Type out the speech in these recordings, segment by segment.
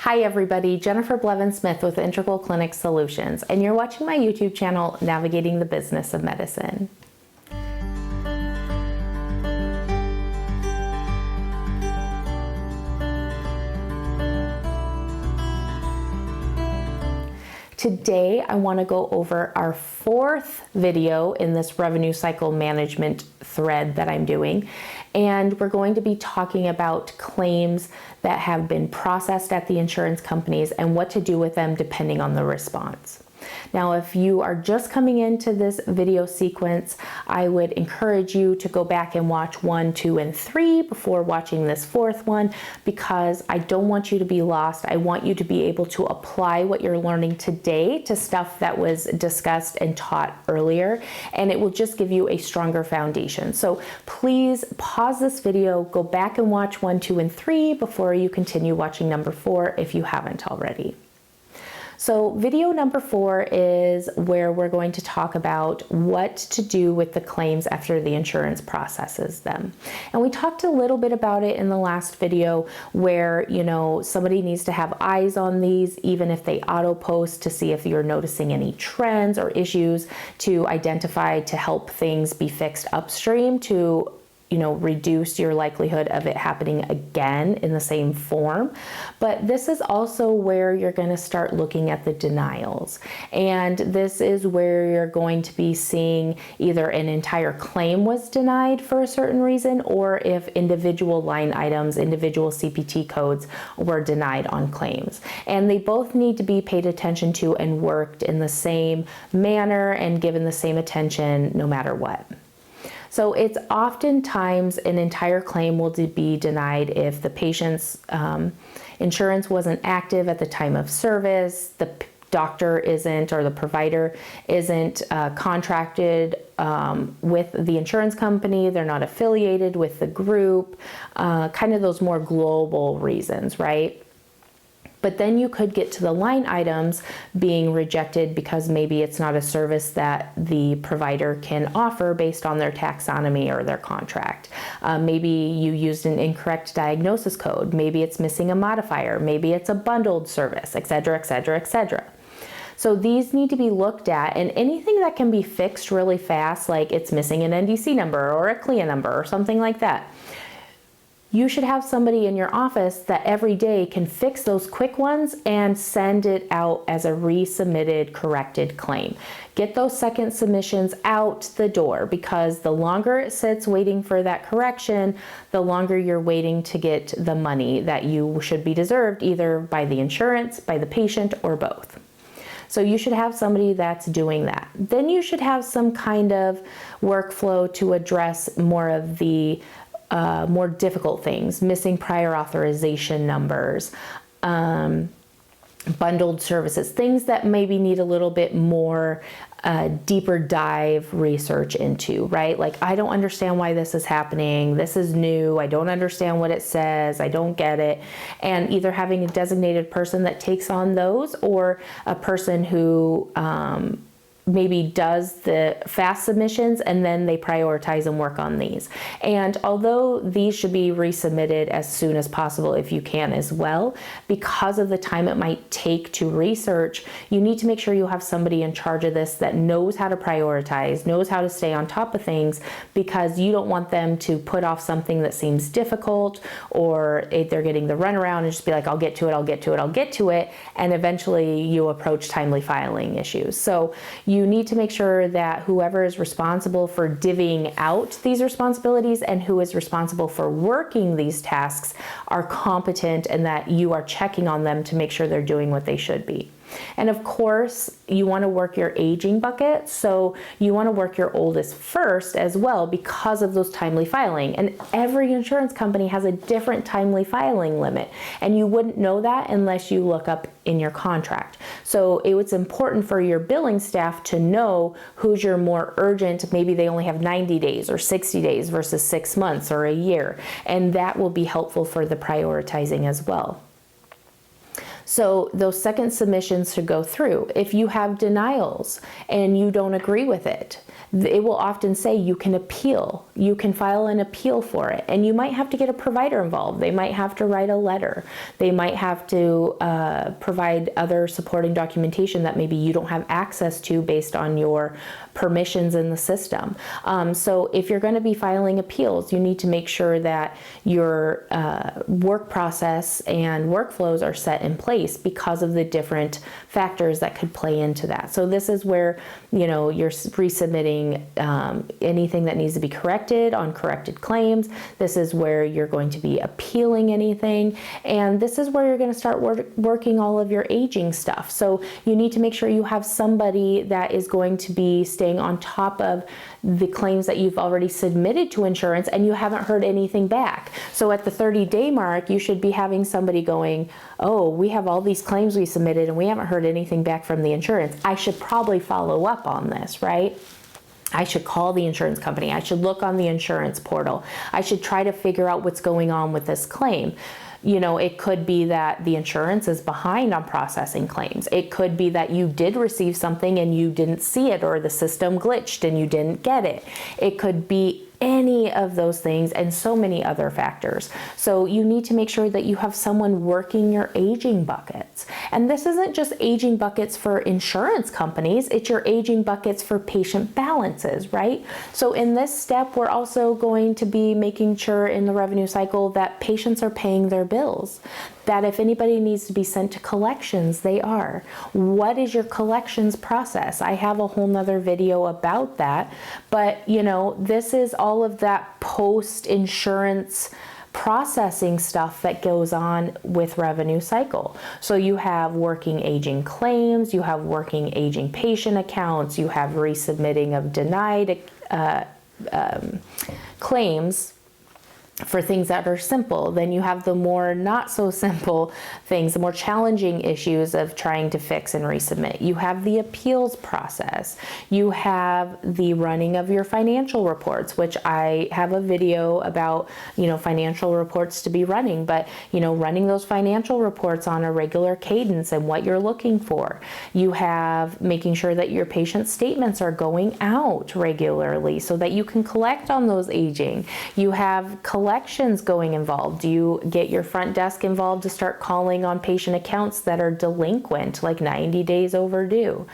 Hi everybody, Jennifer Blevin-Smith with Integral Clinic Solutions, and you're watching my YouTube channel, Navigating the Business of Medicine. Today, I want to go over our fourth video in this revenue cycle management thread that I'm doing. And we're going to be talking about claims that have been processed at the insurance companies and what to do with them depending on the response. Now, if you are just coming into this video sequence, I would encourage you to go back and watch 1, 2, and 3 before watching this fourth one, because I don't want you to be lost. I want you to be able to apply what you're learning today to stuff that was discussed and taught earlier, and it will just give you a stronger foundation. So please pause this video, go back and watch 1, 2, and 3 before you continue watching number 4 if you haven't already. So video number 4 is where we're going to talk about what to do with the claims after the insurance processes them. And we talked a little bit about it in the last video where, somebody needs to have eyes on these, even if they auto post, to see if you're noticing any trends or issues to identify, to help things be fixed upstream, to reduce your likelihood of it happening again in the same form. But this is also where you're going to start looking at the denials. And this is where you're going to be seeing either an entire claim was denied for a certain reason, or if individual line items, individual CPT codes were denied on claims. And they both need to be paid attention to and worked in the same manner and given the same attention no matter what. So it's oftentimes an entire claim will be denied if the patient's insurance wasn't active at the time of service, the doctor isn't, or the provider isn't contracted with the insurance company, they're not affiliated with the group, kind of those more global reasons, right? But then you could get to the line items being rejected because maybe it's not a service that the provider can offer based on their taxonomy or their contract. Maybe you used an incorrect diagnosis code. Maybe it's missing a modifier. Maybe it's a bundled service, et cetera, et cetera, et cetera. So these need to be looked at, and anything that can be fixed really fast, like it's missing an NDC number or a CLIA number or something like that, you should have somebody in your office that every day can fix those quick ones and send it out as a resubmitted corrected claim. Get those second submissions out the door, because the longer it sits waiting for that correction, the longer you're waiting to get the money that you should be deserved, either by the insurance, by the patient, or both. So you should have somebody that's doing that. Then you should have some kind of workflow to address more of the more difficult things, missing prior authorization numbers, bundled services, things that maybe need a little bit more deeper dive research into, right? Like, I don't understand why this is happening. This is new. I don't understand what it says. I don't get it. And either having a designated person that takes on those, or a person who maybe does the fast submissions and then they prioritize and work on these. And although these should be resubmitted as soon as possible if you can as well, because of the time it might take to research, you need to make sure you have somebody in charge of this that knows how to prioritize, knows how to stay on top of things, because you don't want them to put off something that seems difficult, or if they're getting the runaround and just be like, I'll get to it, I'll get to it, I'll get to it, and eventually you approach timely filing issues. So you need to make sure that whoever is responsible for divvying out these responsibilities and who is responsible for working these tasks are competent, and that you are checking on them to make sure they're doing what they should be. And of course, you want to work your aging bucket, so you want to work your oldest first as well, because of those timely filing. And every insurance company has a different timely filing limit, and you wouldn't know that unless you look up in your contract. So it's important for your billing staff to know who's your more urgent. Maybe they only have 90 days or 60 days versus 6 months or a year, and that will be helpful for the prioritizing as well. So those second submissions should go through. If you have denials and you don't agree with it, it will often say you can appeal. You can file an appeal for it. And you might have to get a provider involved. They might have to write a letter. They might have to provide other supporting documentation that maybe you don't have access to based on your permissions in the system. So if you're going to be filing appeals, you need to make sure that your work process and workflows are set in place because of the different factors that could play into that. So this is where, you're resubmitting anything that needs to be corrected on corrected claims. This is where you're going to be appealing anything. And this is where you're going to start working all of your aging stuff. So you need to make sure you have somebody that is going to be staying on top of the claims that you've already submitted to insurance and you haven't heard anything back. So at the 30-day mark, you should be having somebody going, oh, we have all these claims we submitted and we haven't heard anything back from the insurance. I should probably follow up on this, right? I should call the insurance company. I should look on the insurance portal. I should try to figure out what's going on with this claim. It could be that the insurance is behind on processing claims. It could be that you did receive something and you didn't see it, or the system glitched and you didn't get it. It could be any of those things and so many other factors. So you need to make sure that you have someone working your aging buckets. And this isn't just aging buckets for insurance companies, it's your aging buckets for patient balances, right? So in this step, we're also going to be making sure in the revenue cycle that patients are paying their bills. That if anybody needs to be sent to collections, they are. What is your collections process? I have a whole nother video about that, but this is all of that post-insurance processing stuff that goes on with revenue cycle. So you have working aging claims, you have working aging patient accounts, you have resubmitting of denied claims for things that are simple. Then you have the more not so simple things, the more challenging issues of trying to fix and resubmit. You have the appeals process. You have the running of your financial reports, which I have a video about, financial reports to be running, but, running those financial reports on a regular cadence and what you're looking for. You have making sure that your patient statements are going out regularly so that you can collect on those aging. You have collections going involved. Do you get your front desk involved to start calling on patient accounts that are delinquent, like 90 days overdue?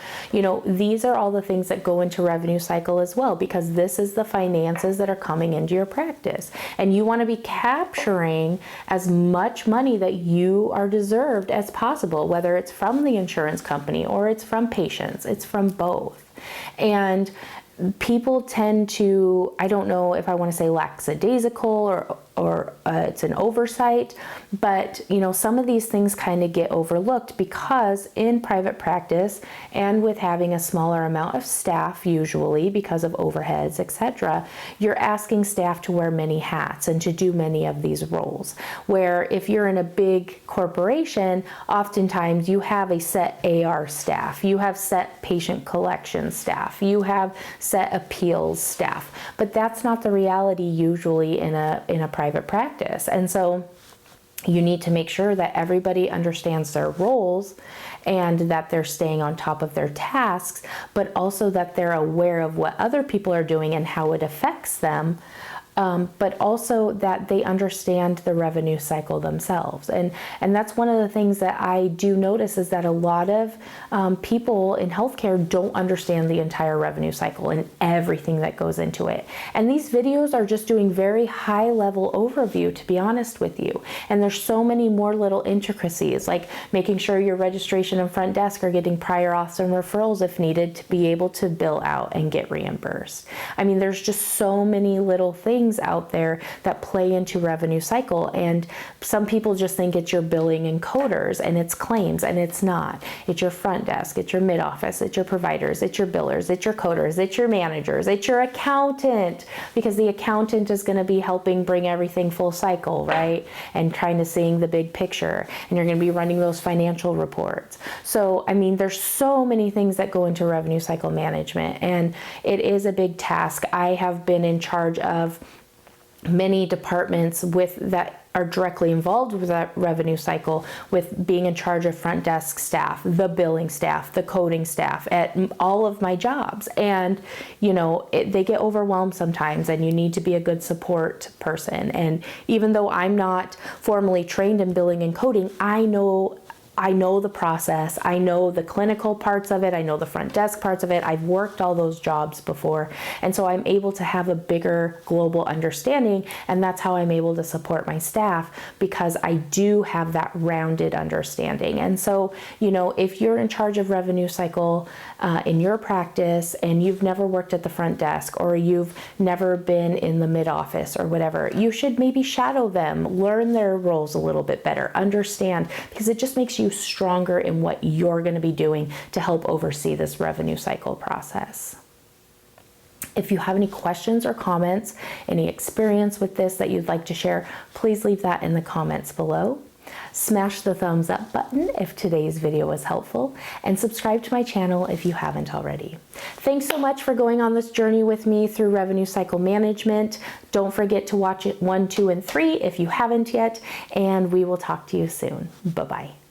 These are all the things that go into revenue cycle as well, because this is the finances that are coming into your practice. And you want to be capturing as much money that you are deserved as possible, whether it's from the insurance company or it's from patients. It's from both. And people tend to, I don't know if I want to say lackadaisical or it's an oversight, but some of these things kind of get overlooked because in private practice and with having a smaller amount of staff, usually because of overheads, etc., you're asking staff to wear many hats and to do many of these roles. Where if you're in a big corporation, oftentimes you have a set AR staff, you have set patient collection staff, you have set appeals staff, but that's not the reality usually in a private practice. And so you need to make sure that everybody understands their roles and that they're staying on top of their tasks, but also that they're aware of what other people are doing and how it affects them. But also that they understand the revenue cycle themselves. And that's one of the things that I do notice is that a lot of people in healthcare don't understand the entire revenue cycle and everything that goes into it. And these videos are just doing very high level overview, to be honest with you. And there's so many more little intricacies, like making sure your registration and front desk are getting prior auths and referrals if needed to be able to bill out and get reimbursed. I mean, there's just so many little things out there that play into revenue cycle, and some people just think it's your billing and coders and it's claims, and it's not. It's your front desk, it's your mid office, it's your providers, it's your billers, it's your coders, it's your managers, it's your accountant, because the accountant is going to be helping bring everything full cycle, right? And trying to see the big picture, and you're going to be running those financial reports. So I mean, there's so many things that go into revenue cycle management, and it is a big task. I have been in charge of many departments with that are directly involved with that revenue cycle, with being in charge of front desk staff, the billing staff, the coding staff at all of my jobs. And, they get overwhelmed sometimes, and you need to be a good support person. And even though I'm not formally trained in billing and coding, I know the process. I know the clinical parts of it. I know the front desk parts of it. I've worked all those jobs before. And so I'm able to have a bigger global understanding. And that's how I'm able to support my staff, because I do have that rounded understanding. And so, if you're in charge of revenue cycle in your practice and you've never worked at the front desk, or you've never been in the mid office or whatever, you should maybe shadow them, learn their roles a little bit better, understand, because it just makes you stronger in what you're going to be doing to help oversee this revenue cycle process. If you have any questions or comments, any experience with this that you'd like to share, please leave that in the comments below. Smash the thumbs up button if today's video was helpful, and subscribe to my channel if you haven't already. Thanks so much for going on this journey with me through revenue cycle management. Don't forget to watch it 1, 2, and 3 if you haven't yet, and we will talk to you soon. Bye-bye.